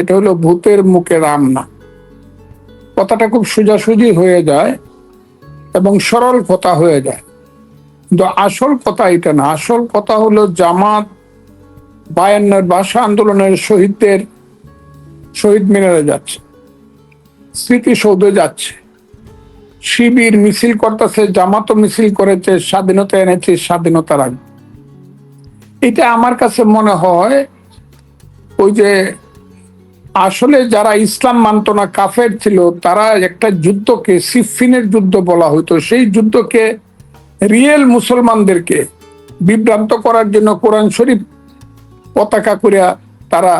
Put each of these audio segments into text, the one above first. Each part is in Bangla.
এটা হলো ভূতের মুখে রাম না। কথাটা খুব সোজাসুজি হয়ে যায় এবং সরল কথা হয়ে যায়, কিন্তু আসল কথা এটা না। আসল কথা হলো জামাত 52 ভাষা আন্দোলনের শহীদ মিনারে যাচ্ছে, স্মৃতিসৌধে যাচ্ছে, শিবির মিছিল করতেছে, জামাতও মিছিল করেছে, স্বাধীনতা এনেছে, স্বাধীনতার আগে। এটা আমার কাছে মনে হয় ওই যে আসলে যারা ইসলাম মানত না, কাফের ছিল, তারা একটা যুদ্ধকে সিফিনের যুদ্ধ বলা হতো, সেই যুদ্ধকে রিয়েল মুসলমানদেরকে বিভ্রান্ত করার জন্য কোরআন শরীফ পতাকা করিয়া তারা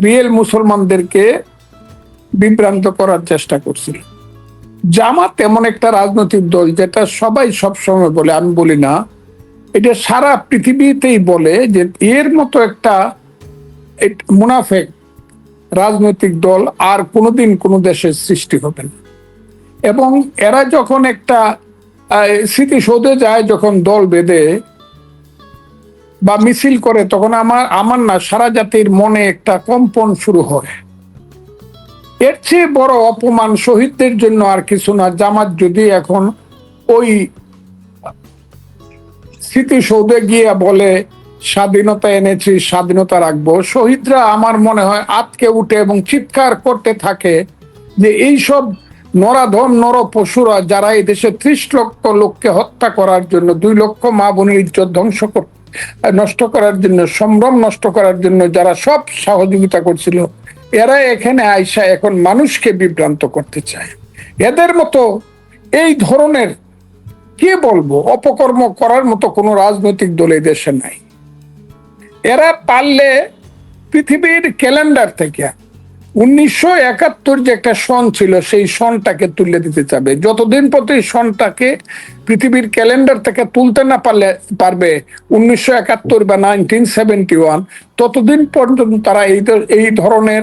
রিয়েল মুসলমানদেরকে বিভ্রান্ত করার চেষ্টা করছিল। জামাত এমন একটা রাজনৈতিক দল যেটা সবাই সবসময় বলে, আমি বলি না, এটা সারা পৃথিবীতেই বলে যে এর মতো একটা মুনাফেক রাজনৈতিক দল আর কোনোদিন কোনো দেশের সৃষ্টি হবে না। এবং এরা যখন একটা স্মৃতিসৌধে যায়, যখন দল বেঁধে বা মিছিল করে, তখন আমার না সারা জাতির মনে একটা কম্পন শুরু হয়। এর চেয়ে বড় অপমান শহীদদের জন্য আর কিছু না। জামাত যদি এখন ওই স্মৃতিসৌধে গিয়ে বলে স্বাধীনতা এনেছি, স্বাধীনতা রাখবো, শহীদরা আমার মনে হয় আতকে উঠে এবং চিৎকার করতে থাকে যে এইসব নরাধম নর পশুরা যারা এই দেশে 30 লক্ষ লোককে হত্যা করার জন্য, 2 লক্ষ মা বোনের ইজ্জত নষ্ট করার জন্য, সম্ভ্রম নষ্ট করার জন্য যারা সব সহযোগিতা করছিল, এরা এখানে আইসা এখন মানুষকে বিভ্রান্ত করতে চায়। এদের মতো এই ধরনের কে বলবো অপকর্ম করার মতো কোনো রাজনৈতিক দল এই দেশে নাই। এরা পারলে পৃথিবীর ক্যালেন্ডার থেকে 1971 যে একটা সন ছিল, সেই সনটাকে তুলে দিতে চাবে। যতদিন পর্যন্ত এই সনটাকে পৃথিবীর ক্যালেন্ডার থেকে তুলতে না পারবে 1971 বা 1971, ততদিন পর্যন্ত তারা এই ধরনের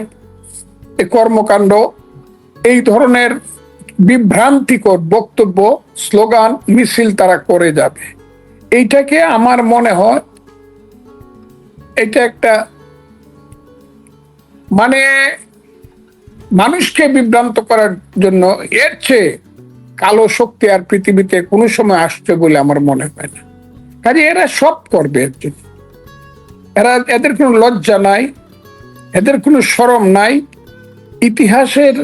কর্মকাণ্ড, এই ধরনের বিভ্রান্তিকর বক্তব্য, স্লোগান, মিছিল তারা করে যাবে। এইটাকে আমার মনে হয় এটা একটা মানে মানুষকে বিভ্রান্ত করার জন্য এর চেয়ে কালো শক্তি আর পৃথিবীতে কোনো সময় আসছে বলে আমার মনে হয় না। কাজে এরা সব করবে এর জন্য। এদের কোনো লজ্জা নাই, এদের কোনো শরম নাই। ইতিহাসের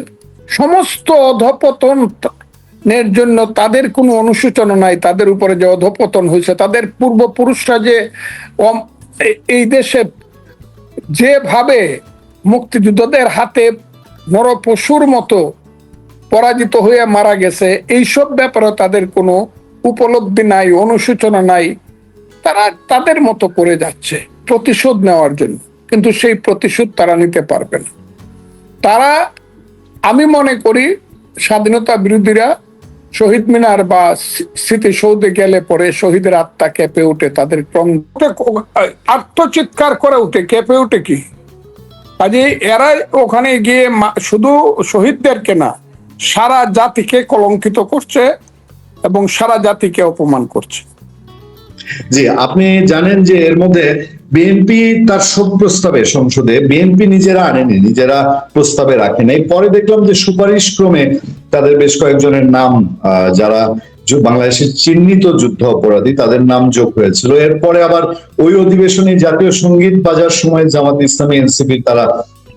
সমস্ত অধঃপতনের জন্য তাদের কোনো অনুশোচনা নাই। তাদের উপরে যে অধঃপতন হয়েছে, তাদের পূর্বপুরুষরা যে এই দেশে যেভাবে মুক্তিযুদ্ধদের হাতে নরপশুর মতো পরাজিত হয়ে মারা গেছে, এইসব ব্যাপারে তাদের কোনো উপলব্ধি নাই, অনুশোচনা নাই। তারা তাদের মতো করে যাচ্ছে প্রতিশোধ নেওয়ার জন্য, কিন্তু সেই প্রতিশোধ তারা নিতে পারবে না। তারা, আমি মনে করি স্বাধীনতা বিরোধীরা শহীদ মিনার বা স্মৃতিসৌধে গেলে পরে শহীদের আত্মা কেঁপে উঠে, তাদের আত্মচিৎকার করে উঠে, কেঁপে উঠে কি। কাজে এরা ওখানে গিয়ে শুধু শহীদদেরকে না, সারা জাতিকে কলঙ্কিত করছে এবং সারা জাতিকে অপমান করছে। জি, আপনি জানেন যে এর মধ্যে বিএনপি তার সব প্রস্তাবে সংসদে বিএনপি নিজেরা আনেনি, নিজেরা প্রস্তাবে রাখে নাই। পরে দেখলাম যে সুপারিশ ক্রমে তাদের বেশ কয়েকজনের নাম, যারা বাংলাদেশের চিহ্নিত যুদ্ধ অপরাধী, তাদের নাম যোগ হয়েছিল। এরপরে আবার ওই অধিবেশনে জাতীয় সঙ্গীত বাজার সময় জামাত ইসলামী, এনসিপি তারা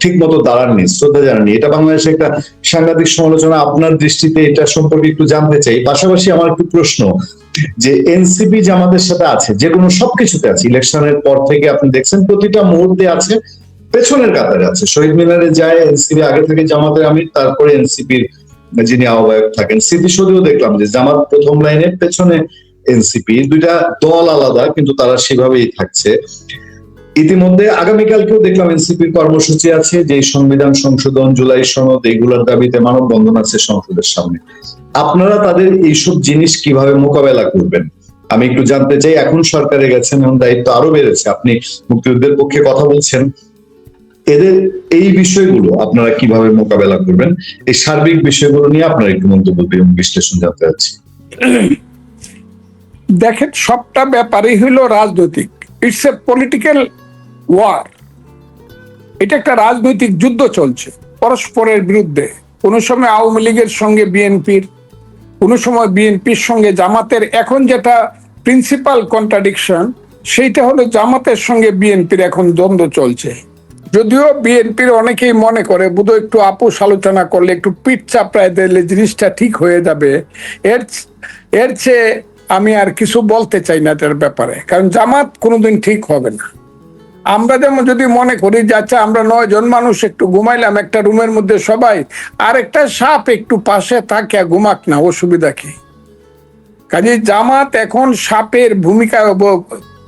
ঠিক মতো দাঁড়াননি, শ্রদ্ধা জানাননি। এটা বাংলাদেশে একটা সাংঘাতিক সমালোচনা। আপনার দৃষ্টিতে এটা সম্পর্কে একটু জানতে চাই। পাশাপাশি আমার একটু প্রশ্ন যে এনসিপি জামাতের সাথে আছে, যে কোনো সবকিছুতে আছে, ইলেকশনের পর থেকে আপনি দেখছেন প্রতিটা মুহূর্তে আছে, পেছনের কাতারে আছে। শহীদ মিনারে যায় এনসিপি আগে থেকে জামাতের আমির, তারপরে এনসিপির যিনি আহ্বায়ক থাকেন। স্মৃতিসৌধেও দেখলাম যে জামাত প্রথম লাইনের, পেছনে এনসিপি। দুইটা দল আলাদা, কিন্তু তারা সেভাবেই থাকছে। ইতিমধ্যে আগামীকালকেও দেখলাম এনসিপির কর্মসূচি আছে, যে সংবিধান সংশোধন, জুলাই সনদ, এইগুলোর দাবিতে মানববন্ধন আছে সংসদের সামনে। আপনারা তাদের এইসব জিনিস কিভাবে মোকাবেলা করবেন আমি একটু জানতে চাই। এখন সরকারে গেছেন, এখন দায়িত্ব আরো বেড়েছে, আপনি মুক্তিযুদ্ধের পক্ষে কথা বলছেন, এদের এই বিষয়গুলো আপনারা কিভাবে মোকাবেলা করবেন, এই সার্বিক বিষয়গুলো নিয়ে আপনারা একটু মন্তব্য এবং বিশ্লেষণ জানতে চাচ্ছি। দেখেন, সবটা ব্যাপারই হলো রাজনৈতিক। It's a political war. এটা একটা রাজনৈতিক যুদ্ধ চলছে পরস্পরের বিরুদ্ধে। কোনো সময় আওয়ামী লীগের সঙ্গে বিএনপির, কোনো সময় বিএনপির সঙ্গে জামাতের। এখন যেটা প্রিন্সিপাল কন্ট্রাডিকশন, সেইটা হলো জামাতের সঙ্গে বিএনপির এখন দ্বন্দ্ব চলছে। যদিও বিএনপির অনেকেই মনে করে বোধহয় একটু আপোষ আলোচনা করলে, একটু পিঠ চাপড়ায় দিলে জিনিসটা ঠিক হয়ে যাবে। এর চেয়ে আমি আর কিছু বলতে চাই না এটার ব্যাপারে, কারণ জামাত কোনোদিন ঠিক হবে না। আমরা যেমন যদি মনে করি যে আচ্ছা আমরা 9 জন মানুষ একটু ঘুমাইলাম একটা রুমের মধ্যে সবাই, আর একটা সাপ একটু পাশে থাকে ঘুমাক না, অসুবিধা কি? কাজে জামাত এখন সাপের ভূমিকায়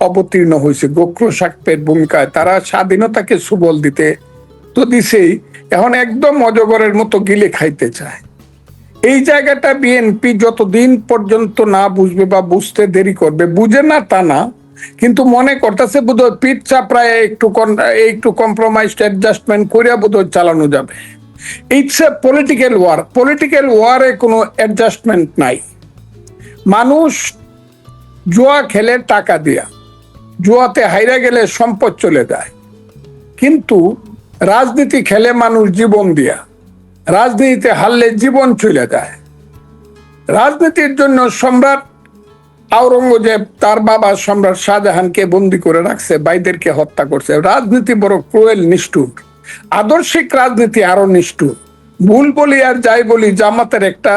অবতীর্ণ হয়েছে, গোখ্র সাপের ভূমিকায়। তারা স্বাধীনতাকে সুবল দিতে তো দিছেই, এখন একদম অজগরের মতো গিলে খাইতে চায়। এই জায়গাটা বিএনপি যতদিন পর্যন্ত না বুঝবে বা বুঝতে দেরি করবে, বুঝে না তা না, কিন্তু মনে করতেছে বোধহয় পিঠ চাপড়ায় একটু কম্প্রোমাইজ অ্যাডজাস্টমেন্ট করিয়া বোধহয় চালানো যাবে। It's a political war. Political ওয়ারে কোনো অ্যাডজাস্টমেন্ট নাই। মানুষ জুয়া খেলে টাকা দিয়া, জুয়াতে হাইরা গেলে সম্পদ চলে যায়, কিন্তু রাজনীতি খেলে মানুষ জীবন দিয়া, রাজনীতিতে হারলে জীবন চলে যায়। রাজনীতির জন্য সম্রাট আওরঙ্গজেব তার বাবা সম্রাট শাহজাহানকে বন্দি করে রাখছে, ভাইদেরকে হত্যা করছে। রাজনীতি বড় ক্রুয়েল, নিষ্ঠুর। আদর্শিক রাজনীতি আরো নিষ্ঠুর। ভুল বলি আর যাই বলি, জামাতের একটা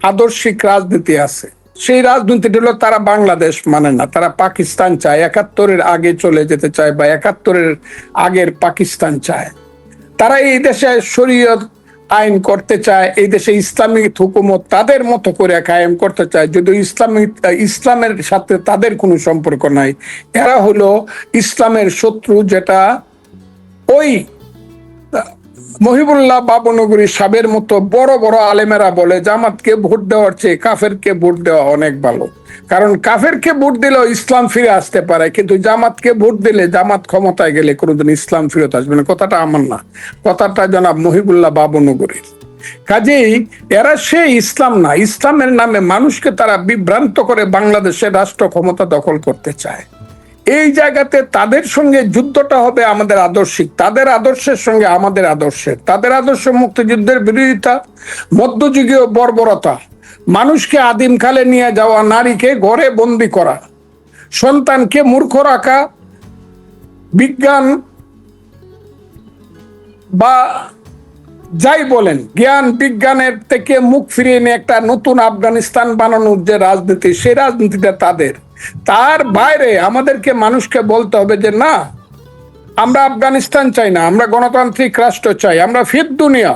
আদর্শিক রাজনীতি আছে। সেই রাজনীতিটা হলো তারা বাংলাদেশ মানে না, তারা পাকিস্তান চায়, 71-এর আগে চলে যেতে চায় বা 71-এর আগের পাকিস্তান চায়। তারা এই দেশে শরীয়ত আইন করতে চায়, এই দেশে ইসলামিক হুকুমত তাদের মতো করে কায়েম করতে চায়, যদিও ইসলামের সাথে তাদের কোনো সম্পর্ক নাই। এরা হলো ইসলামের শত্রু, যেটা ওই মহিবুল্লাহ বাবনগরী সাহেবের মতো বড় বড় আলেমেরা বলে জামাতকে ভোট দেওয়ার চেয়ে কাফেরকে ভোট দেওয়া অনেক ভালো। কারণ কাফেরকে ভোট দিলেও ইসলাম ফিরে আসতে পারে, কিন্তু জামাতকে ভোট দিলে, জামাত ক্ষমতায় গেলে কোনোদিন ইসলাম ফিরত আসবে না। কথাটা আমার না, কথাটা জনাব মহিবুল্লাহ বাবনগরীর। কাজেই এরা সেই ইসলাম না, ইসলামের নামে মানুষকে তারা বিভ্রান্ত করে বাংলাদেশের রাষ্ট্র ক্ষমতা দখল করতে চায়। এই জায়গাতে তাদের সঙ্গে যুদ্ধটা হবে আমাদের আদর্শিক, তাদের আদর্শের সঙ্গে আমাদের আদর্শের। তাদের আদর্শ মুক্তিযুদ্ধের বিরোধিতা, মধ্যযুগীয় বর্বরতা, মানুষকে আদিমকালে নিয়ে যাওয়া, নারীকে ঘরে বন্দি করা, সন্তানকে মূর্খ রাখা, বিজ্ঞান বা যাই বলেন জ্ঞান বিজ্ঞানের থেকে মুখ ফিরিয়ে নিয়ে একটা নতুন আফগানিস্তান বানানোর যে রাজনীতি, সেই রাজনীতিটা তাদের। তার বাইরে আমাদেরকে মানুষকে বলতে হবে যে না, আমরা আফগানিস্তান চাই না, আমরা গণতান্ত্রিক রাষ্ট্র চাই, আমরা ফির দুনিয়া,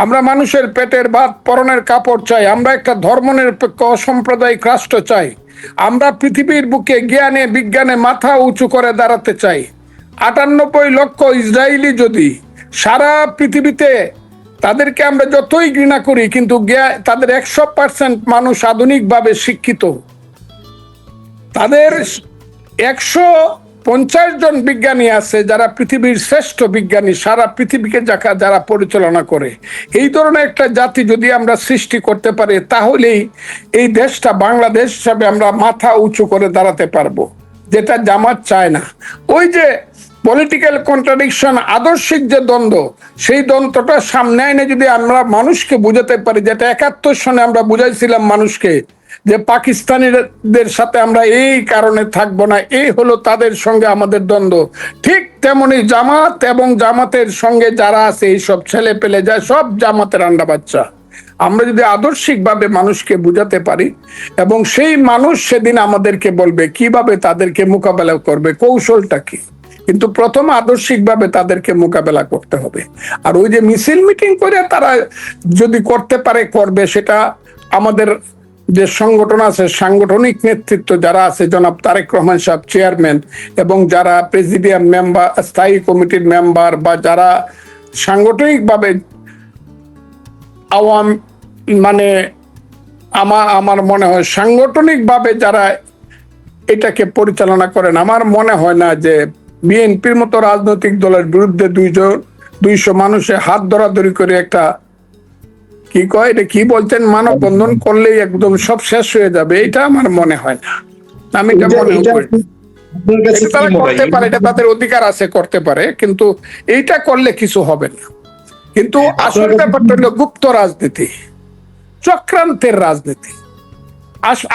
আমরা মানুষের পেটের ভাত পরনের কাপড় চাই, আমরা একটা ধর্মনিরপেক্ষ অসাম্প্রদায়িক রাষ্ট্র চাই, আমরা পৃথিবীর বুকে জ্ঞানে বিজ্ঞানে মাথা উঁচু করে দাঁড়াতে চাই। 98 লক্ষ ইসরায়েলি যদি সারা পৃথিবীতে, তাদেরকে আমরা যতই ঘৃণা করি, কিন্তু তাদের 100% মানুষ আধুনিকভাবে শিক্ষিত। তাদের 150 জন বিজ্ঞানী আছে যারা পৃথিবীর শ্রেষ্ঠ বিজ্ঞানী, সারা পৃথিবীকে যারা পরিচালনা করে। এই ধরনের একটা জাতি যদি আমরা সৃষ্টি করতে পারি, তাহলেই এই দেশটা বাংলাদেশ হিসাবে আমরা মাথা উঁচু করে দাঁড়াতে পারবো, যেটা জামাত চায় না। ওই যে পলিটিক্যাল কন্ট্রাডিকশন, আদর্শিক যে দ্বন্দ্ব, সেই দ্বন্দ্বটা সামনে এনে যদি আমরা মানুষকে বুঝাতে পারি, যেটা 71 সনে আমরা বুঝাইছিলাম মানুষকে যে পাকিস্তানিদের সাথে আমরা এই কারণে থাকবো না, এই হলো তাদের সঙ্গে আমাদের দ্বন্দ্ব। ঠিক তেমনি জামাত এবং জামাতের সঙ্গে যারা আছে, এইসব ছেলে পেলে যায় সব জামাতের আন্ডা বাচ্চা। আমরা যদি আদর্শিকভাবে মানুষকে বুঝাতে পারি, এবং সেই মানুষ সেদিন আমাদেরকে বলবে কিভাবে তাদেরকে মোকাবেলা করবে, কৌশলটা কি। কিন্তু প্রথম আদর্শিকভাবে তাদেরকে মোকাবেলা করতে হবে। আর ওই যে মিছিল মিটিং করে তারা যদি করতে পারে করবে, সেটা আমাদের যে সংগঠন আছে, সাংগঠনিক নেতৃত্ব যারা আছে, জনাব তারেক রহমান সাহেব চেয়ারম্যান, এবং যারা প্রেসিডিয়াম মেম্বার, স্থায়ী কমিটির মেম্বার, বা যারা সাংগঠনিকভাবে মানে আমার মনে হয় সাংগঠনিকভাবে যারা এটাকে পরিচালনা করেন, আমার মনে হয় না যে বিএনপির মতো রাজনৈতিক দলের বিরুদ্ধে 200 মানুষের হাত ধরাধরি করে একটা কি কয়, এটা কি বলছেন, মানববন্ধন করলেই একদম সব শেষ হয়ে যাবে, এটা আমার মনে হয় না। আমি এটা মনে করি। আপনার কাছে এটা তারা কি মনে করতে হয়? পারে, এটা তাদের অধিকার আছে, করতে পারে, কিন্তু এইটা করলে কিছু হবে না। কিন্তু আসল আপনার কাছে ব্যাপারটা হলো গুপ্ত রাজনীতি, চক্রান্তের রাজনীতি।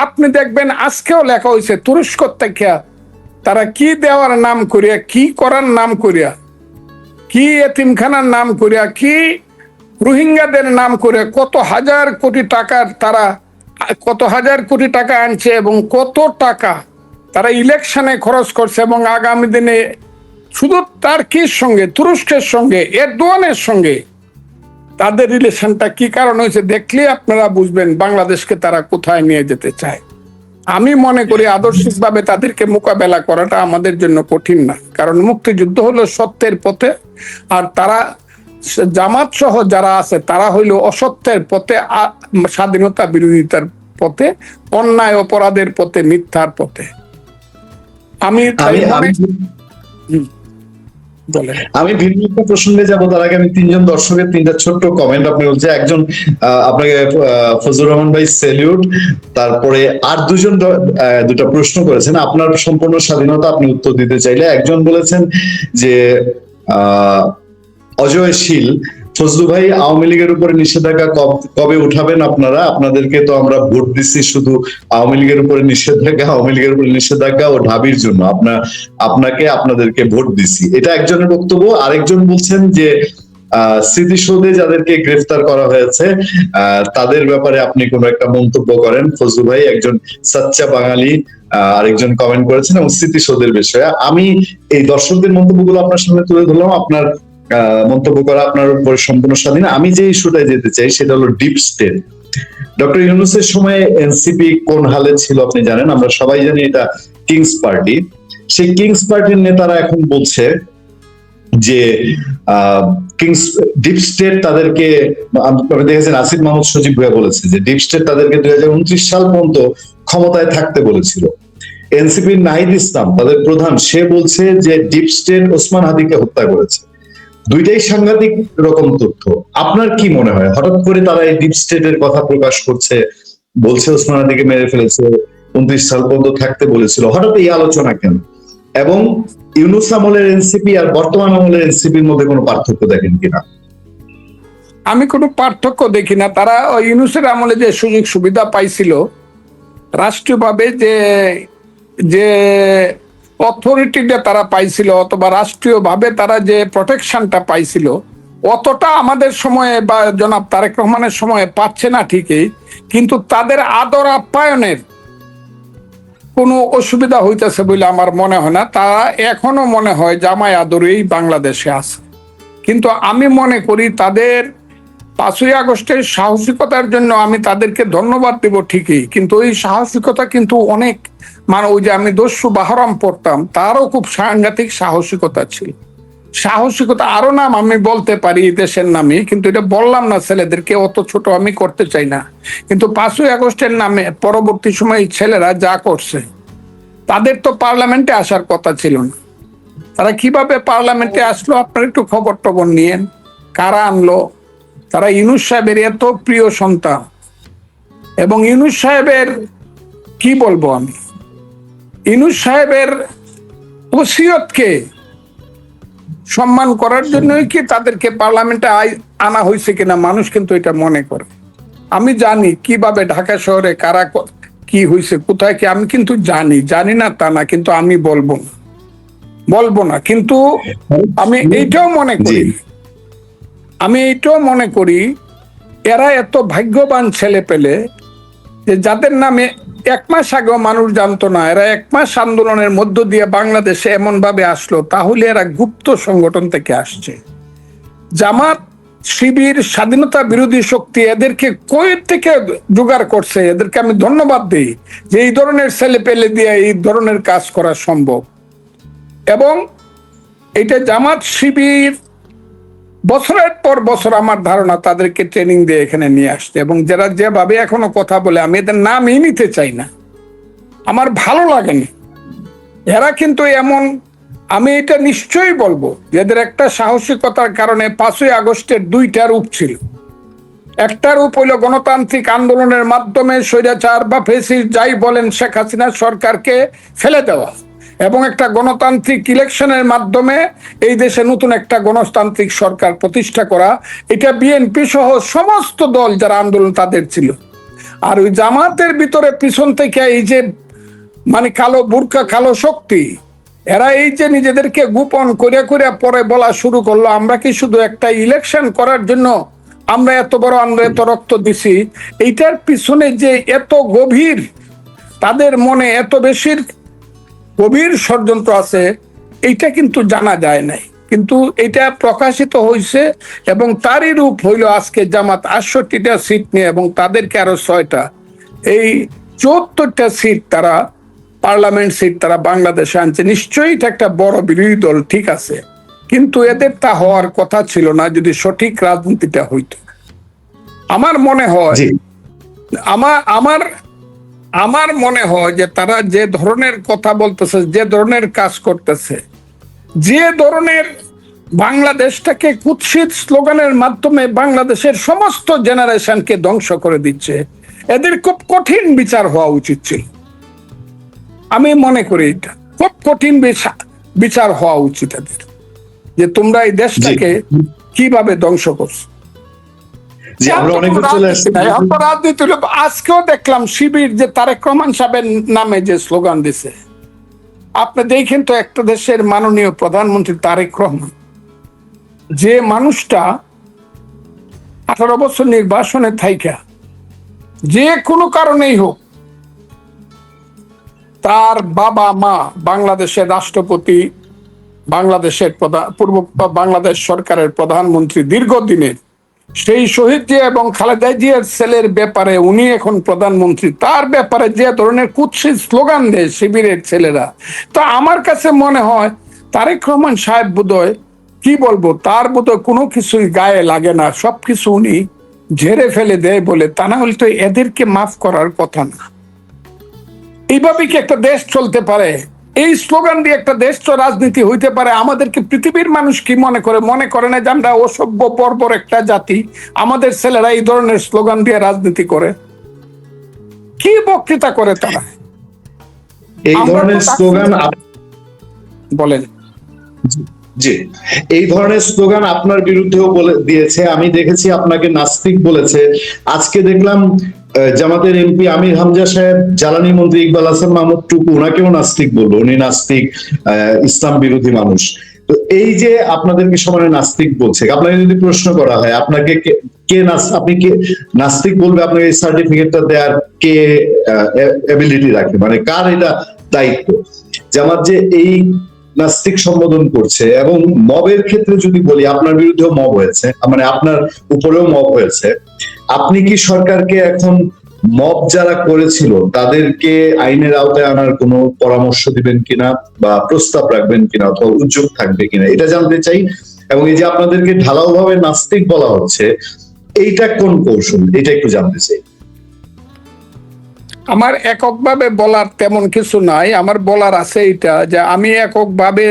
আপনি দেখবেন আজকেও লেখা হয়েছে তুরস্ক থেকে তারা কি দেওয়ার নাম করিয়া, কি করার নাম করিয়া, কি এতিমখানার নাম করিয়া, কি রোহিঙ্গাদের নাম করে কত হাজার কোটি টাকার তারা, কত হাজার কোটি টাকা আনছে এবং কত টাকা তারা ইলেকশনে খরচ করছে। এবং আগামী দিনে শুধু টার্কির সঙ্গে, তুরস্কের সঙ্গে, এরদোয়ানের সঙ্গে তাদের রিলেশনটা কি কারণ হয়েছে দেখলে আপনারা বুঝবেন বাংলাদেশকে তারা কোথায় নিয়ে যেতে চায়। আমি মনে করি আদর্শিকভাবে তাদেরকে মোকাবেলা করাটা আমাদের জন্য কঠিন না, কারণ মুক্তিযুদ্ধ হলো সত্যের পথে, আর তারা জামাত সহ যারা আছে তারা হইল অসত্যের পথে, স্বাধীনতা বিরোধিতার পথে, অন্যায় অপরাধের পথে, মিথ্যার পথে। আমি তাই আমি বলে আমি ভিন্ন একটা প্রসঙ্গে যাবো, তার আগে আমি তিনজন দর্শকের তিনটা ছোট্ট কমেন্ট আপনি বলছে। একজন আপনাকে ফজলুর রহমান ভাই স্যালিউট। তারপরে আর দুজন দুটা প্রশ্ন করেছেন, আপনার সম্পূর্ণ স্বাধীনতা, আপনি উত্তর দিতে চাইলে। একজন বলেছেন যে অজয়শীল, ফজলু ভাই আওয়ামী লীগের উপরে নিষেধাজ্ঞা কবে উঠাবেন আপনারা? আপনাদেরকে তো আমরা ভোট দিচ্ছি শুধু আওয়ামী লীগের উপরে নিষেধাজ্ঞা, আওয়ামী লীগের উপরে নিষেধাজ্ঞা ও ঢাবির জন্য আপনাদেরকে ভোট দিচ্ছি, এটা একজনের বক্তব্য। আরেকজন বলছেন যে স্মৃতিসৌধে যাদেরকে গ্রেফতার করা হয়েছে তাদের ব্যাপারে আপনি কোনো একটা মন্তব্য করেন ফজলু ভাই। একজন সাচ্চা বাঙালি আরেকজন কমেন্ট করেছেন, এবং স্মৃতিসৌধের বিষয়ে আমি এই দর্শকদের মন্তব্যগুলো আপনার সামনে তুলে ধরলাম। আপনার মন্তব্য করা আপনার উপর সম্পূর্ণ স্বাধীন। আমি যে ইস্যুটায় যেতে চাই সেটা হলো ডিপ স্টেট। ডক্টর ইউনূসের সময় এনসিপি কোন হালে ছিল আপনি জানেন, আমরা সবাই জানি এটা কিংস পার্টি। সেই কিংস পার্টির নেতারা এখন বলছে যে কিংস ডিপ স্টেট তাদেরকে, আপনি দেখেছেন আসিফ মাহমুদ সজীব ভাইয়া বলেছে যে ডিপ স্টেট তাদেরকে 2029 সাল পর্যন্ত ক্ষমতায় থাকতে বলেছিল। এনসিপির নাহিদ ইসলাম তাদের প্রধান, সে বলছে যে ডিপ স্টেট ওসমান হাদিকে হত্যা করেছে। দুইটাই সাংঘাতিক রকম তথ্য। আপনার কি মনে হয় হঠাৎ করে তারা এই ডিপ স্টেটের কথা প্রকাশ করছে, বলছে ওসমান হাদিকে মেরে ফেলেছে, 29 সাল পর্যন্ত থাকতে বলেছিল, হঠাৎ এই আলোচনা কেন? এবং ইউনূস আমলের এনসিপি আর বর্তমান আমলের এনসিপির মধ্যে কোনো পার্থক্য দেখেন কিনা? আমি কোনো পার্থক্য দেখি না। তারা ওই ইউনূসের আমলে যে সুযোগ সুবিধা পাইছিল রাষ্ট্রীয়ভাবে, যে যে অথরিটিটা তারা পাইছিল, অথবা রাষ্ট্রীয়ভাবে তারা যে প্রোটেকশনটা পাইছিল, অতটা আমাদের সময়ে বা জনাব তারেক রহমানের সময়ে পাচ্ছে না ঠিকই, কিন্তু তাদের আদর আপ্যায়নের কোনো অসুবিধা হইতেছে বলে আমার মনে হয় না। তারা এখনো মনে হয় জামাই আদরেই বাংলাদেশে আছে। কিন্তু আমি মনে করি তাদের 5ই আগস্টের সাহসিকতার জন্য আমি তাদেরকে ধন্যবাদ দেব ঠিকই, কিন্তু ওই সাহসিকতা কিন্তু অনেক, মানে ওই যে আমি দস্যু বাহরাম পড়তাম, তারও খুব সাংঘাতিক সাহসিকতা ছিল। সাহসিকতা আরো নাম আমি বলতে পারি দেশের নামে, কিন্তু এটা বললাম না, ছেলেদেরকে অত ছোট আমি করতে চাই না। কিন্তু 5ই আগস্টের নামে পরবর্তী সময় ছেলেরা যা করছে, তাদের তো পার্লামেন্টে আসার কথা ছিল না। তারা কিভাবে পার্লামেন্টে আসলো আপনার একটু খবর টবর নিয়েন, কারা আনলো? তারা ইউনূস সাহেবের এত প্রিয় সন্তান, এবং ইউনূস সাহেবের কি বলবো আমি, ইউনূস সাহেবের ওসিয়তকে সম্মান করার জন্যই কি তাদেরকে পার্লামেন্টে আনা হয়েছে কিনা মানুষ কিন্তু এটা মনে করে। আমি জানি কিভাবে ঢাকা শহরে কারা কি হয়েছে, কোথায় কি, আমি কিন্তু জানি না তা না, কিন্তু আমি বলবো না। কিন্তু আমি এইটাও মনে করি এরা এত ভাগ্যবান ছেলে পেলে যে যাদের নামে 1 মাস আগেও মানুষ জানতো না, এরা 1 মাস আন্দোলনের মধ্য দিয়ে বাংলাদেশে এমন ভাবে আসলো, তাহলে এরা গুপ্ত সংগঠন থেকে আসছে। জামাত, শিবির, স্বাধীনতা বিরোধী শক্তি এদেরকে কই থেকে জোগাড় করছে, এদেরকে আমি ধন্যবাদ দিই যে এই ধরনের ছেলে পেলে দিয়ে এই ধরনের কাজ করা সম্ভব। এবং এটা জামাত শিবির বছরের পর বছর আমার ধারণা তাদেরকে ট্রেনিং দিয়ে এখানে নিয়ে আসছে, এবং যারা যেভাবে এখনো কথা বলে, আমি এদের নামই নিতে চাই না, আমার ভালো লাগেনি। এরা কিন্তু এমন, আমি এটা নিশ্চয়ই বলবো এদের একটা সাহসিকতার কারণে 5ই আগস্টের 2টা রূপ ছিল। একটা রূপ হইল গণতান্ত্রিক আন্দোলনের মাধ্যমে স্বৈরাচার বা ফ্যাসিস্ট যাই বলেন শেখ হাসিনা সরকারকে ফেলে দেওয়া, এবং একটা গণতান্ত্রিক ইলেকশনের মাধ্যমে এই দেশে নতুন একটা গণতান্ত্রিক সরকার প্রতিষ্ঠা করা, এটা বিএনপি সহ সমস্ত দল যারা আন্দোলন তাদের ছিল। আর ওই জামাতের ভিতরে পিছন থেকে এই যে মানে কালো বুরকা কালো শক্তি, এরা এই যে নিজেদেরকে গোপন করে করে পরে বলা শুরু করলো আমরা কি শুধু একটা ইলেকশন করার জন্য আমরা এত বড়, আমরা এত রক্ত দিছি, এইটার পিছনে যে এত গভীর তাদের মনে এত বেশি গভীর ষড়যন্ত্র আছে, এইটা কিন্তু জানা যায় নাই, কিন্তু এটা প্রকাশিত হয়েছে। এবং তারই রূপ হইল আজকে জামাত 68টা সিট নিয়ে এবং তাদেরকে আরো 6টা, এই 74টা সিট তারা পার্লামেন্ট সিট তারা বাংলাদেশে আনছে। নিশ্চয়ই এটা একটা বড় বিরোধী দল, ঠিক আছে, কিন্তু এদের তা হওয়ার কথা ছিল না যদি সঠিক রাজনীতিটা হইতো। আমার মনে হয় আমার মনে হয় যে তারা যে ধরনের কথা বলতেছে, যে ধরনের কাজ করতেছে, যে ধরনের বাংলাদেশটাকে কুৎসিত স্লোগানের মাধ্যমে বাংলাদেশের সমস্ত জেনারেশনকে ধ্বংস করে দিচ্ছে, এদের খুব কঠিন বিচার হওয়া উচিত ছিল। আমি মনে করি এটা খুব কঠিন বিচার হওয়া উচিত এদের, যে তোমরা এই দেশটাকে কিভাবে ধ্বংস করছো। রাজনীতি হলো, আজকেও দেখলাম শিবির যে তারেক রহমান সাহেবের নামে যে স্লোগান দিছে, আপনি দেখেন তো একটা দেশের মাননীয় প্রধানমন্ত্রী তারেক রহমান, যে মানুষটা 18 বছর নির্বাসনে থাইকা যে কোনো কারণেই হোক তার বাবা মা বাংলাদেশের রাষ্ট্রপতি, বাংলাদেশের পূর্ব বাংলাদেশ সরকারের প্রধানমন্ত্রী দীর্ঘদিনের, সেই শহীদ জিয়া এবং খালেদা জিয়ার ছেলের ব্যাপারে উনি এখন প্রধানমন্ত্রী, তার ব্যাপারে যে ধরনের কুৎসিত স্লোগান দেয় শিবিরের ছেলেরা, তো আমার কাছে মনে হয় তারেক রহমান সাহেব বোধহয় কি বলবো, তার বোধহয় কোনো কিছুই গায়ে লাগে না, সবকিছু উনি ঝেড়ে ফেলে দেয় বলে, তা না হলে তো এদেরকে মাফ করার কথা না। এইভাবে কি একটা দেশ চলতে পারে? এই স্লোগান দিয়ে একটা দেশ তো রাজনীতি হইতে পারে? আমাদেরকে পৃথিবীর মানুষ কি মনে করে? মনে করে না যে আমরা অসভ্য বর্বর একটা জাতি, আমাদের ছেলেরা এই ধরনের স্লোগান দিয়ে রাজনীতি করে? কি বক্তৃতা করে তারা? এই ধরনের স্লোগান বলেন। জি, এই ধরনের স্লোগান আপনার বিরুদ্ধেও বলে দিয়েছে, আমি দেখেছি আপনাকে নাস্তিক বলেছে। আজকে দেখলাম জামাতের এমপি আমির হামজা সাহেব জ্বালানি মন্ত্রী ইকবাল হাসান মাহমুদ টুকু, ওনাকেও নাস্তিক বললো, উনি নাস্তিক, ইসলাম বিরোধী মানুষ। তো এই যে আপনাদেরকে সমানে নাস্তিক বলছে, আপনাকে যদি প্রশ্ন করা হয় আপনাকে আপনি কে নাস্তিক বলবে, আপনাকে এই সার্টিফিকেটটা দেওয়ার কে এবিলিটি রাখে, মানে কার এটা দায়িত্ব? জামাত যে এই নাস্তিক সম্বোধন করছে, এবং মবের ক্ষেত্রে যদি বলি আপনার বিরুদ্ধেও মব হয়েছে, মানে আপনার উপরেও মব হয়েছে, আপনি কি সরকারকে এখন মব যারা করেছিল তাদেরকে আইনের আওতায় আনার কোনো পরামর্শ দিবেন কিনা বা প্রস্তাব রাখবেন কিনা অথবা উদ্যোগ থাকবে কিনা এটা জানতে চাই। এবং এই যে আপনাদেরকে ঢালাও ভাবে নাস্তিক বলা হচ্ছে, এইটা কোন কৌশল, এটা একটু জানতে চাই। আমার এককভাবে বলার তেমন কিছু নাই, আমার বলার আছে এটা যে আমি এককভাবে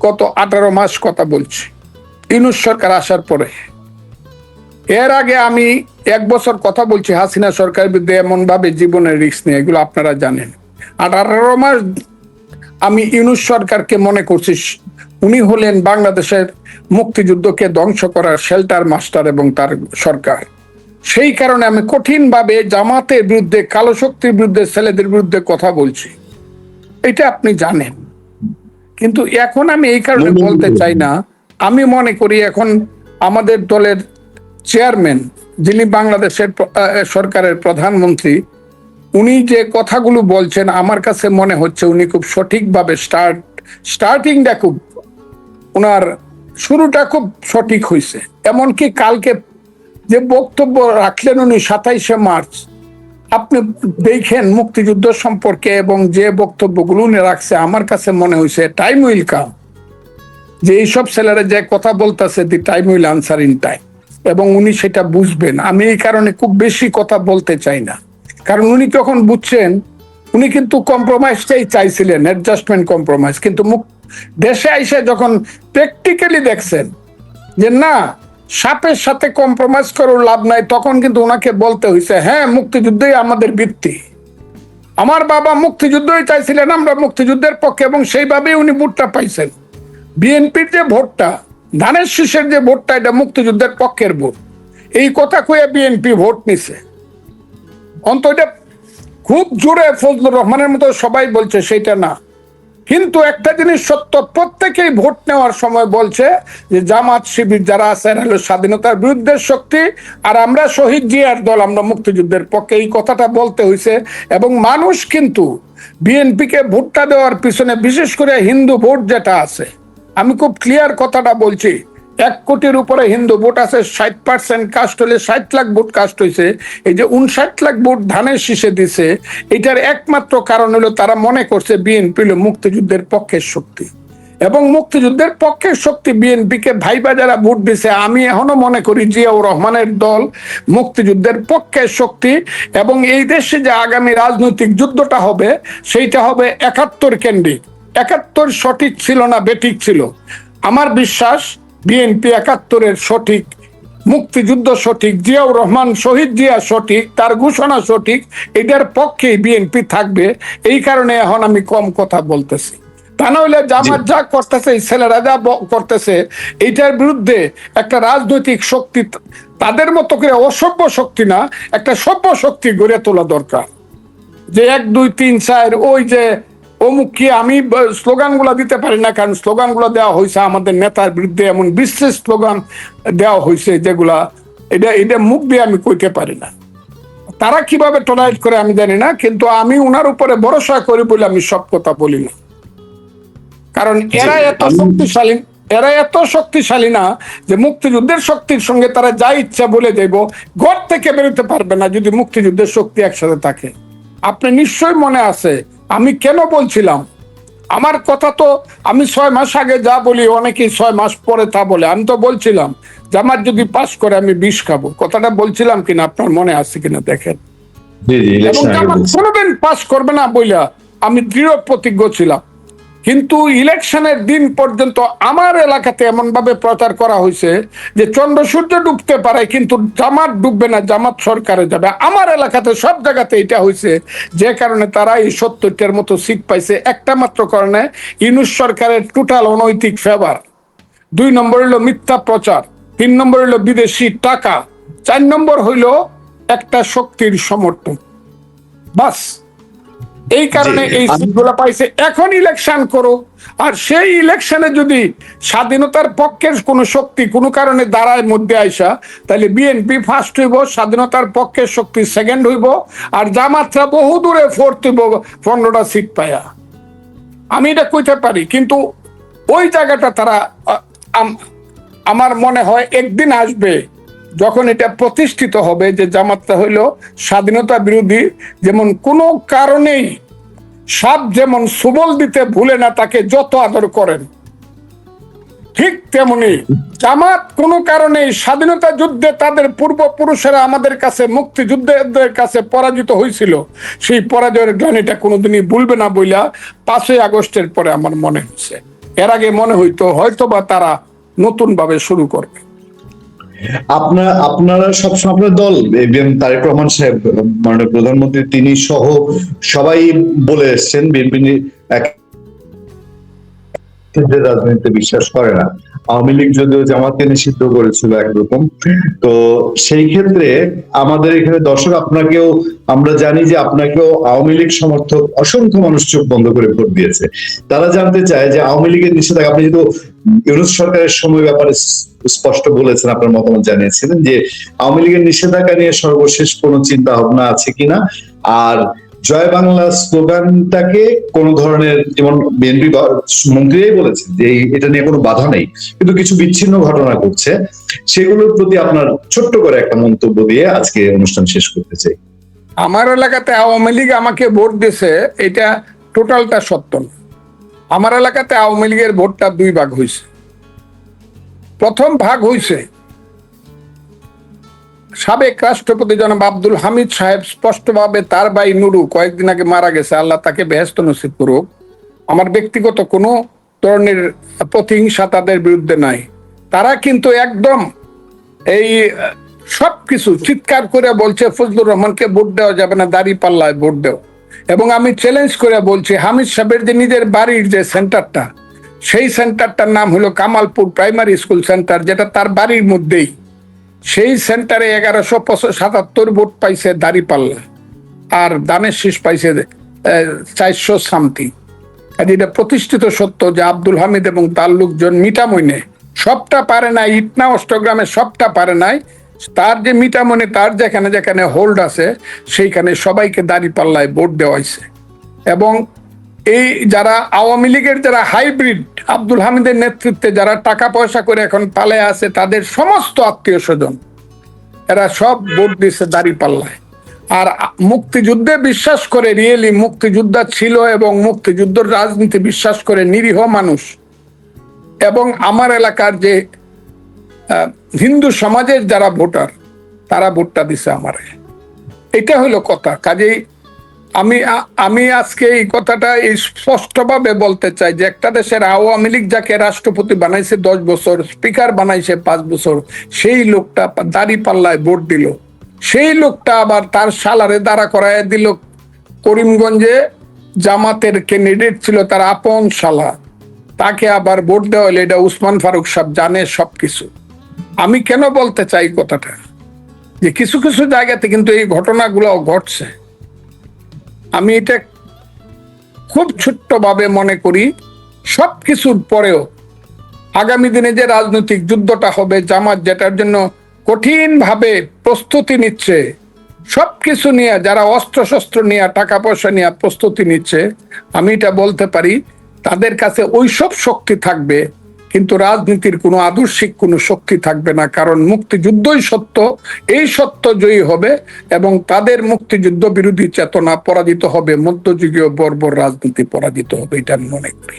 গত 18 মাস কথা বলছি ইউনূস সরকার আসার পরে। এর আগে আমি 1 বছর কথা বলছি হাসিনা সরকারের বিরুদ্ধে এমন ভাবে জীবনের রিস্ক নিয়ে, এগুলো আপনারা জানেন। 18 মাস আমি ইউনূস সরকারকে মনে করছি উনি হলেন বাংলাদেশের মুক্তিযুদ্ধকে ধ্বংস করার শেল্টার মাস্টার এবং তার সরকার। সেই কারণে আমি কঠিনভাবে জামাতের বিরুদ্ধে, কালো শক্তির বিরুদ্ধে, ছেলেদের বিরুদ্ধে কথা বলছি, এটা আপনি জানেন। কিন্তু এখন আমি এই কারণে বলতে চাই না, আমি মনে করি এখন আমাদের দলের চেয়ারম্যান, যিনি বাংলাদেশের সরকারের প্রধানমন্ত্রী, উনি যে কথাগুলো বলছেন আমার কাছে মনে হচ্ছে উনি খুব সঠিকভাবে স্টার্টিংটা খুব, ওনার শুরুটা খুব সঠিক হয়েছে। এমনকি কালকে যে বক্তব্য রাখলেন উনি 27শে মার্চ, আপনি দেখেন মুক্তিযুদ্ধ সম্পর্কে এবং যে বক্তব্যগুলো উনি রাখছে, আমার কাছে মনে হয়েছে টাইম উইল কাম, যে এইসব ছেলেরা যে কথা বলতেছে the time will answer in time, এবং উনি সেটা বুঝবেন। আমি এই কারণে খুব বেশি কথা বলতে চাই না, কারণ উনি যখন বুঝছেন, উনি কিন্তু কম্প্রোমাইজটাই চাইছিলেন, অ্যাডজাস্টমেন্ট কম্প্রোমাইজ, কিন্তু দেশে আইসে যখন প্র্যাকটিক্যালি দেখছেন যে না, সাপের সাথে কম্প্রোমাইজ করার লাভ নাই, তখন কিন্তু ওনাকে বলতে হয়েছে হ্যাঁ মুক্তিযুদ্ধই আমাদের ভিত্তি, আমার বাবা মুক্তিযুদ্ধই চাইছিলেন, আমরা মুক্তিযুদ্ধের পক্ষে, এবং সেইভাবেই উনি ভোটটা পাইছেন। বিএনপির যে ভোটটা, ধানের শীষের যে ভোটটা, এটা মুক্তিযুদ্ধের পক্ষের ভোট। এই কথা কয়ে বিএনপি ভোট নিছে। অন্তত এটা খুব জোরে ফজলুর রহমানের মতো সবাই বলছে সেটা না, কিন্তু একটা জিনিস সত্য, প্রত্যেকেই ভোট নেওয়ার সময় বলছে যে জামাত শিবির যারা আছেন হলো স্বাধীনতার বিরুদ্ধের শক্তি, আর আমরা শহীদ জিয়ার দল, আমরা মুক্তিযুদ্ধের পক্ষে। এই কথাটা বলতে হয়েছে। এবং মানুষ কিন্তু বিএনপিকে ভোটটা দেওয়ার পিছনে, বিশেষ করে হিন্দু ভোট যেটা আছে, আমি খুব ক্লিয়ার কথাটা বলছি, 1 কোটির উপরে হিন্দু ভোট আছে, 60% কাস্ট হলে 60 লাখ ভোট কাস্ট হয়েছে। এই যে 59 লাখ ভোট ধানের শীষে দিছে, এটার একমাত্র কারণ হলো তারা মনে করছে বিএনপি হলো মুক্তিযুদ্ধের পক্ষের শক্তি, এবং মুক্তিযুদ্ধের পক্ষের শক্তি বিএনপিকে ভাইবা যারা ভোট দিছে, আমি এখনো মনে করি জিয়াউর রহমানের দল মুক্তিযুদ্ধের পক্ষের শক্তি। এবং এই দেশে যে আগামী রাজনৈতিক যুদ্ধটা হবে, সেইটা হবে 71 কেন্দ্রিক। 71 সঠিক ছিল না, বেঠিক ছিল। আমার বিশ্বাস বিএনপি 71-এর সঠিক, মুক্তিযুদ্ধ সঠিক, জিয়াউর রহমান শহীদ জিয়া সঠিক, তার ঘোষণা সঠিক, এটার পক্ষেই বিএনপি থাকবে। এই কারণে এখন আমি কম কথা বলতেছি। তা না হলে জামাত যা করতেছে, এই ছেলেরা যা করতেছে, এইটার বিরুদ্ধে একটা রাজনৈতিক শক্তি, তাদের মতো করে অসভ্য শক্তি না, একটা সভ্য শক্তি গড়ে তোলা দরকার। যে 1 2 3 4 ওই যে অমুক কি, আমি স্লোগানগুলো দিতে পারি না, কারণ স্লোগানগুলো দেওয়া হয়েছে আমাদের নেতার বিরুদ্ধে, এমন বিশেষ স্লোগান দেওয়া হয়েছে যেগুলা এটা মুখ দিয়ে আমি কইতে পারি না। তারা কিভাবে টলারেট করে আমি জানি না, কিন্তু আমি উনার উপরে ভরসা করি বলে আমি সব কথা বলি না। কারণ এরা এত শক্তিশালী না যে মুক্তিযুদ্ধের শক্তির সঙ্গে তারা যা ইচ্ছা বলে দেব, ঘর থেকে বেরোতে পারবে না যদি মুক্তিযুদ্ধের শক্তি একসাথে থাকে। আপনি নিশ্চয়ই মনে আছে আমি কেন বলছিলাম, আমার কথা তো আমি 6 মাস আগে যা বলি, অনেকেই 6 মাস পরে তা বলে। আমি তো বলছিলাম জামাত যদি পাস করে আমি বিষ খাবো, কথাটা বলছিলাম কিনা আপনার মনে আছে কিনা দেখেন। এবং জামাত কোনোদিন পাস করবে না বইলা আমি দৃঢ় প্রতিজ্ঞ ছিলাম। কিন্তু ইলেকশনের দিন পর্যন্ত আমার এলাকাতে এমন ভাবে প্রচার করা হয়েছে যে চন্দ্র সূর্য ডুবতে পারে কিন্তু জামাত ডুববে না, জামাত সরকারে যাবে। আমার এলাকাতে সব জায়গাতে এটা হয়েছে, যে কারণে তারা এই 70টার মতো সিট পাইছে। একটা মাত্র কারণে ইউনূস সরকারের টোটাল অনৈতিক ফেভার, 2 নম্বর হইল মিথ্যা প্রচার, 3 নম্বর হইল বিদেশি টাকা, 4 নম্বর হইল একটা শক্তির সমর্থন। বাস এই কারণে এই সিটগুলো পাইছে। এখন ইলেকশন করো, আর সেই ইলেকশনে যদি স্বাধীনতার পক্ষের কোন শক্তি কোনো কারণে দাঁড়ায় মধ্যে আইসা, তাহলে বিএনপি ফার্স্ট হইব, স্বাধীনতার পক্ষের শক্তি সেকেন্ড হইব, আর জামাতরা বহু দূরে ফোর্থ হইব 15টা সিট পায়া। আমি এটা কইতে পারি, কিন্তু ওই জায়গাটা তারা আমার মনে হয় একদিন আসবে যখন এটা প্রতিষ্ঠিত হবে যে জামাতটা হইল স্বাধীনতা বিরোধী। যেমন কোনো কারণেই সাপ যেমন সুবল দিতে ভুলে না, তাকে যত আদর করেন, ঠিক তেমনি জামাত কোনো কারণে স্বাধীনতা যুদ্ধে তাদের পূর্বপুরুষেরা আমাদের কাছে, মুক্তিযুদ্ধের কাছে পরাজিত হয়েছিল, সেই পরাজয়ের গ্লানিটা কোনোদিনই ভুলবে না বইলা 5ই আগস্টের পরে আমার মনে হয়েছে। এর আগে মনে হইতো হয়তো বা তারা নতুন ভাবে শুরু করবে। আপনারা সবসময় আপনার দল তারেক রহমান সাহেব মাননীয় প্রধানমন্ত্রী তিনি সহ সবাই বলে এসছেন বিএনপি রাজনীতিতে বিশ্বাস করে না। আওয়ামী লীগ যদিও জামাতকে নিষিদ্ধ করেছিল একরকম, তো সেই ক্ষেত্রে আমাদের এখানে দর্শক আপনাকেও, আমরা জানি যে আপনাকেও আওয়ামী লীগ সমর্থক অসংখ্য মানুষ চোখ বন্ধ করে ভোট দিয়েছে। তারা জানতে চায় যে আওয়ামী লীগের নিষেধাজ্ঞা, আপনি যেহেতু ইউনূস সরকারের সময় ব্যাপারে স্পষ্ট বলেছেন, আপনার মতামত জানিয়েছিলেন যে আওয়ামী লীগের নিষেধাজ্ঞা নিয়ে সর্বশেষ কোন চিন্তা ভাবনা আছে কিনা, আর জয় বাংলা স্লোগানটাকে কোন ধরনের, যেমন বিএনপি মন্ত্রীরাই বলেছেন যে এটা নিয়ে কোনো বাধা নেই, কিন্তু কিছু বিচ্ছিন্ন ঘটনা ঘটছে, সেগুলোর প্রতি আপনার ছোট্ট করে একটা মন্তব্য দিয়ে আজকে অনুষ্ঠান শেষ করতে চাই। আমার এলাকাতে আওয়ামী লীগ আমাকে ভোট দিয়েছে, এটা টোটালটা সত্য না। আমার এলাকাতে আওয়ামী লীগের ভোটটা 2 ভাগ হয়েছে। প্রথম ভাগ হয়েছে সাবেক রাষ্ট্রপতি জনাব আব্দুল হামিদ সাহেব স্পষ্টভাবে, তার ভাই নুরু কয়েকদিন আগে মারা গেছে, আল্লাহ তাকে বেহেশত নসিব করুক। আমার ব্যক্তিগত কোনো ধরনের প্রতিহিংসা তাদের বিরুদ্ধে নাই। তারা কিন্তু একদম এই সবকিছু চিৎকার করে বলছে ফজলুর রহমানকে ভোট দেওয়া যাবে না, দাঁড়িপাল্লায় ভোট দেও। এবং আমি চ্যালেঞ্জ করে বলছি, হামিদ সাহেবের যে নিজের বাড়ির যে সেন্টারটা, সেই সেন্টারটার নাম হলো কামালপুর প্রাইমারি স্কুল সেন্টার, যেটা তার বাড়ির মধ্যেই। সেই সেন্টারে 1177 ভোট পাইছে দাঁড়িপাল্লা, আর দানের শীষ পাইছে 400 সামথিং। কাজে এটা প্রতিষ্ঠিত সত্য যে আব্দুল হামিদ এবং তার লোকজন মিটামইনে সবটা পারে নাই, ইটনা অষ্টগ্রামে সবটা পারে নাই, তার যে মিটামইনে তার যেখানে যেখানে হোল্ড আছে সেইখানে সবাইকে দাঁড়িপাল্লায় ভোট দেওয়া হয়েছে। এবং এই যারা আওয়ামী লীগের যারা হাইব্রিড, আব্দুল হামিদের নেতৃত্বে যারা টাকা পয়সা করে এখন পালায় আছে, তাদের সমস্ত আত্মীয় স্বজন এরা সব ভোট দিচ্ছে দাঁড়িপাল্লায়। আর মুক্তিযুদ্ধে বিশ্বাস করে, রিয়েলি মুক্তিযোদ্ধা ছিল এবং মুক্তিযুদ্ধের রাজনীতি বিশ্বাস করে নিরীহ মানুষ এবং আমার এলাকার যে হিন্দু সমাজের যারা ভোটার, তারা ভোটটা দিছে আমারে। এটা হলো কথা। কাজেই আমি আজকে এই কথাটা স্পষ্টভাবে বলতে চাই যে একটা দেশের আওয়ামী লীগ যাকে রাষ্ট্রপতি বানাইছে 10 বছর, স্পিকার বানাইছে 5 বছর, সেই লোকটা দাঁড়িপাল্লায় ভোট দিল। সেই লোকটা আবার তার শালারে দাঁড়া করায় দিল করিমগঞ্জে, জামাতের ক্যান্ডিডেট ছিল তার আপন শালা, তাকে আবার ভোট দেওয়া হলে। এটা উসমান ফারুক সাহেব জানে সবকিছু। আমি কেন বলতে চাই কথাটা, যে কিছু কিছু জায়গাতে কিন্তু এই ঘটনাগুলো ঘটছে। আমি এটা খুব ছোট্টভাবে মনে করি, সবকিছুর পরেও আগামী দিনে যে রাজনৈতিক যুদ্ধটা হবে, জামাত যেটার জন্য কঠিন ভাবে প্রস্তুতি নিচ্ছে, সবকিছু নিয়ে যারা অস্ত্র শস্ত্র নিয়ে টাকা পয়সা নিয়ে প্রস্তুতি নিচ্ছে, আমি এটা বলতে পারি তাদের কাছে ওইসব শক্তি থাকবে, কিন্তু রাজনীতির কোনো আদর্শিক কোনো শক্তি থাকবে না। কারণ মুক্তিযুদ্ধই সত্য, এই সত্য জয়ী হবে এবং তাদের মুক্তিযুদ্ধ বিরোধী চেতনা পরাজিত হবে, মধ্যযুগীয় বর্বর রাজনীতি পরাজিত হবে, এটা আমি মনে করি।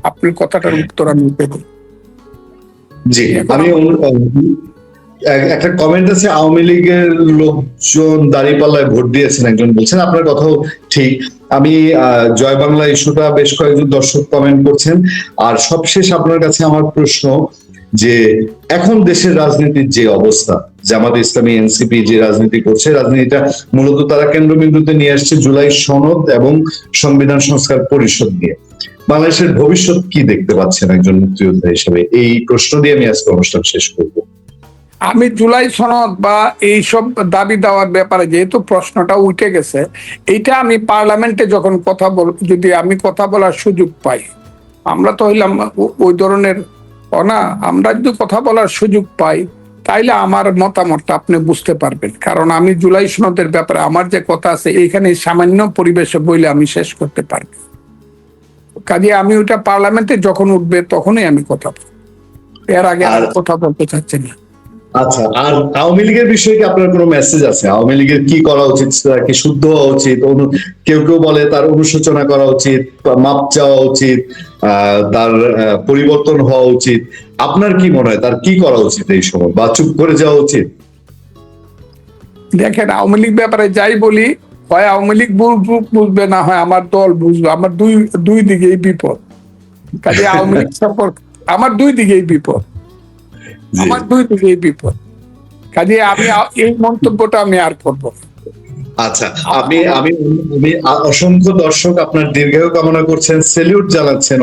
আপনার কথাটার উত্তর আমি দেব। জি, আমি একটা কমেন্ট আছে, আওয়ামী লীগের লোকজন দাঁড়িপাল্লায় ভোট দিয়েছেন একজন বলছেন, আপনার কথাও ঠিক। আমি জয় বাংলা ইস্যুটা বেশ কয়েকজন দর্শক কমেন্ট করছেন। আর সবশেষ আপনার কাছে আমার প্রশ্ন, যে এখন দেশের রাজনীতির যে অবস্থা, জামাত ইসলামী এনসিপি যে রাজনীতি করছে, রাজনীতিটা মূলত তারা কেন্দ্রবিন্দুতে নিয়ে আসছে জুলাই সনদ এবং সংবিধান সংস্কার পরিষদ নিয়ে। বাংলাদেশের ভবিষ্যৎ কি দেখতে পাচ্ছেন একজন মুক্তিযোদ্ধা হিসেবে? এই প্রশ্ন দিয়ে আমি আজকে অনুষ্ঠান শেষ করবো। আমি জুলাই সনদ বা এইসব দাবি দেওয়ার ব্যাপারে যেহেতু প্রশ্নটা উঠে গেছে, এইটা আমি পার্লামেন্টে যখন কথা যদি আমি কথা বলার সুযোগ পাই, আমরা তো হইলাম ওই ধরনের না, আমরা যদি কথা বলার সুযোগ পাই তাইলে আমার মতামতটা আপনি বুঝতে পারবেন। কারণ আমি জুলাই সনদের ব্যাপারে আমার যে কথা আছে এইখানে সামান্য পরিবেশে বইলে আমি শেষ করতে পারবো। কাজে আমি ওইটা পার্লামেন্টে যখন উঠবে তখনই আমি কথা বলবো, এর আগে আর কথা বলতে চাচ্ছি না। আচ্ছা, আর আওয়ামী লীগের বিষয়ে কি আপনার কোনো মেসেজ আছে? আওয়ামী লীগের কি করা উচিত? কি শুদ্ধ হওয়া উচিত? কেউ কেউ বলে তার অনুশোচনা করা উচিত, মাপ চাওয়া উচিত, তার পরিবর্তন হওয়া উচিত। আপনার কি মনে হয় তার কি করা উচিত এই সময়, বা চুপ করে যাওয়া উচিত? দেখেন, আওয়ামী লীগ ব্যাপারে যাই বলি, হয় আওয়ামী লীগ বুঝবে, না হয় আমার দল বুঝবে। আমার দুই দিকেই বিপদ। কাজে আওয়ামী লীগ সম্পর্কে আমার দুই দিকেই বিপদ, আমার দুই দিকেই বিপদ। কাজে আমি এই মন্তব্যটা আমি আর করবো। আচ্ছা, আমি অসংখ্য দর্শক আপনার দীর্ঘায়ু কামনা করছেন, সেলিউট জানাচ্ছেন।